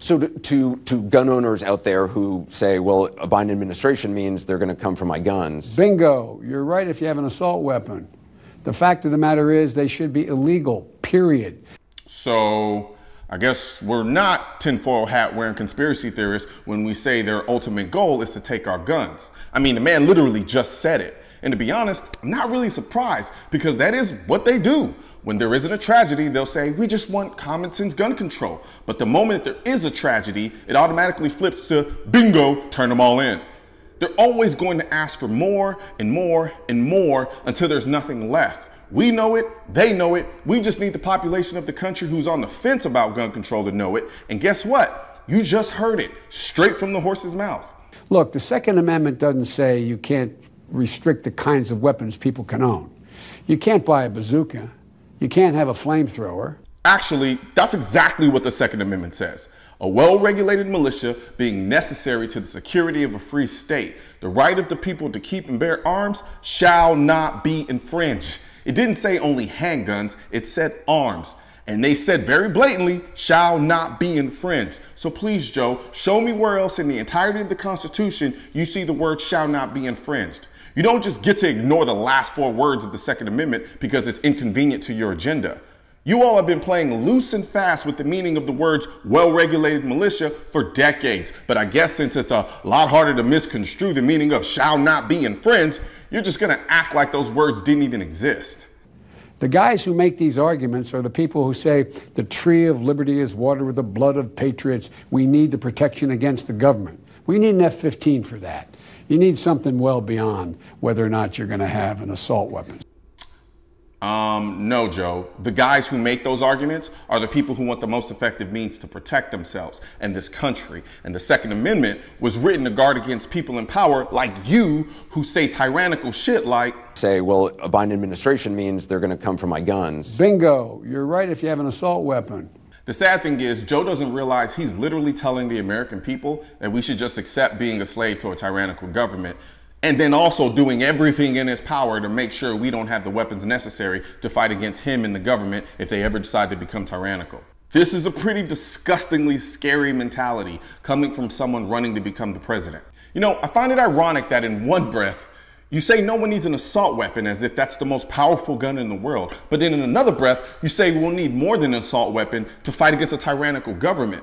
So to gun owners out there who say, well, a Biden administration means they're going to come for my guns. Bingo. You're right if you have an assault weapon. The fact of the matter is they should be illegal, period. So I guess we're not tinfoil hat wearing conspiracy theorists when we say their ultimate goal is to take our guns. I mean, the man literally just said it. And to be honest, I'm not really surprised because that is what they do. When there isn't a tragedy, they'll say, we just want common sense gun control. But the moment there is a tragedy, it automatically flips to bingo, turn them all in. They're always going to ask for more and more and more until there's nothing left. We know it, they know it. We just need the population of the country who's on the fence about gun control to know it. And guess what? You just heard it straight from the horse's mouth. Look, the Second Amendment doesn't say you can't restrict the kinds of weapons people can own. You can't buy a bazooka. You can't have a flamethrower. Actually, that's exactly what the Second Amendment says. A well-regulated militia being necessary to the security of a free state. The right of the people to keep and bear arms shall not be infringed. It didn't say only handguns, it said arms. And they said very blatantly, shall not be infringed. So please, Joe, show me where else in the entirety of the Constitution you see the word shall not be infringed. You don't just get to ignore the last 4 words of the Second Amendment because it's inconvenient to your agenda. You all have been playing loose and fast with the meaning of the words well-regulated militia for decades. But I guess since it's a lot harder to misconstrue the meaning of shall not be infringed, you're just going to act like those words didn't even exist. The guys who make these arguments are the people who say the tree of liberty is watered with the blood of patriots. We need the protection against the government. We need an F-15 for that. You need something well beyond whether or not you're going to have an assault weapon. No, Joe. The guys who make those arguments are the people who want the most effective means to protect themselves and this country. And the Second Amendment was written to guard against people in power like you who say tyrannical shit like, say, well, a Biden administration means they're going to come for my guns. Bingo. You're right if you have an assault weapon. The sad thing is, Joe doesn't realize he's literally telling the American people that we should just accept being a slave to a tyrannical government, and then also doing everything in his power to make sure we don't have the weapons necessary to fight against him and the government if they ever decide to become tyrannical. This is a pretty disgustingly scary mentality coming from someone running to become the president. You know, I find it ironic that in one breath, you say no one needs an assault weapon as if that's the most powerful gun in the world. But then in another breath, you say we'll need more than an assault weapon to fight against a tyrannical government.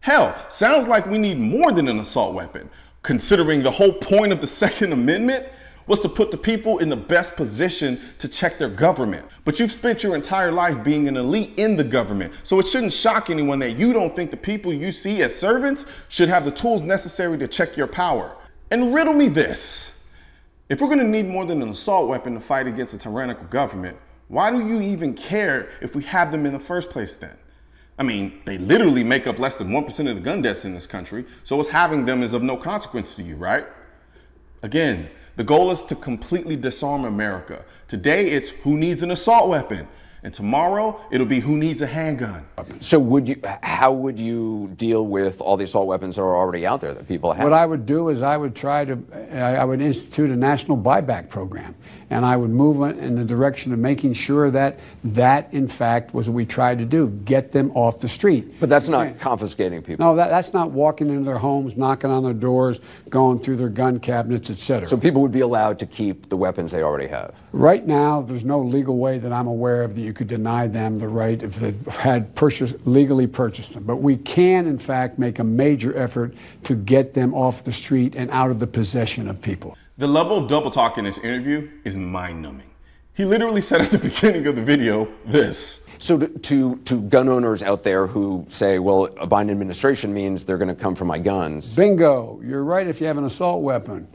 Hell, sounds like we need more than an assault weapon, considering the whole point of the Second Amendment was to put the people in the best position to check their government. But you've spent your entire life being an elite in the government, so it shouldn't shock anyone that you don't think the people you see as servants should have the tools necessary to check your power. And riddle me this. If we're going to need more than an assault weapon to fight against a tyrannical government, why do you even care if we have them in the first place then? I mean, they literally make up less than 1% of the gun deaths in this country, so us having them is of no consequence to you, right? Again, the goal is to completely disarm America. Today, it's who needs an assault weapon. And tomorrow, it'll be who needs a handgun. So how would you deal with all the assault weapons that are already out there that people have? What I would do is I would institute a national buyback program. And I would move in the direction of making sure that in fact, was what we tried to do, get them off the street. But that's not confiscating people. No, that's not walking into their homes, knocking on their doors, going through their gun cabinets, etc. So people would be allowed to keep the weapons they already have? Right now, there's no legal way that I'm aware of that you could deny them the right if they had legally purchased them. But we can, in fact, make a major effort to get them off the street and out of the possession of people. The level of double talk in this interview is mind-numbing. He literally said at the beginning of the video this. So to gun owners out there who say, well, a Biden administration means they're going to come for my guns. Bingo. You're right if you have an assault weapon.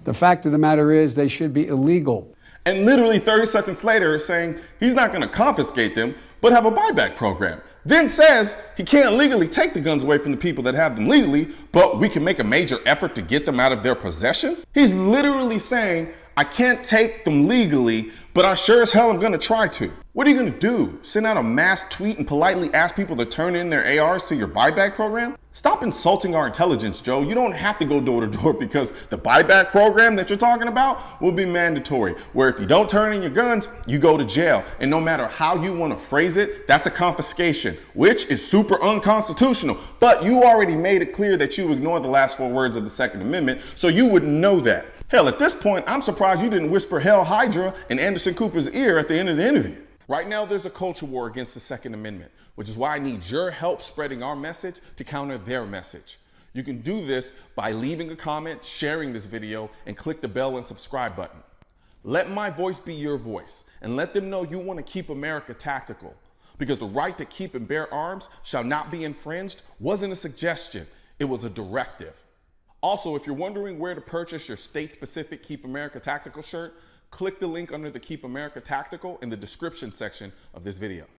The fact of the matter is they should be illegal. And literally 30 seconds later saying he's not going to confiscate them, but have a buyback program. Then says he can't legally take the guns away from the people that have them legally, but we can make a major effort to get them out of their possession. He's literally saying, I can't take them legally, but I sure as hell am going to try to. What are you going to do? Send out a mass tweet and politely ask people to turn in their ARs to your buyback program? Stop insulting our intelligence, Joe. You don't have to go door to door because the buyback program that you're talking about will be mandatory, where if you don't turn in your guns, you go to jail. And no matter how you want to phrase it, that's a confiscation, which is super unconstitutional. But you already made it clear that you ignore the last 4 words of the Second Amendment, so you wouldn't know that. Hell, at this point, I'm surprised you didn't whisper Hail Hydra in Anderson Cooper's ear at the end of the interview. Right now, there's a culture war against the Second Amendment, which is why I need your help spreading our message to counter their message. You can do this by leaving a comment, sharing this video, and click the bell and subscribe button. Let my voice be your voice, and let them know you want to keep America tactical, because the right to keep and bear arms shall not be infringed wasn't a suggestion, it was a directive. Also, if you're wondering where to purchase your state-specific Keep America Tactical shirt, click the link under the Keep America Tactical in the description section of this video.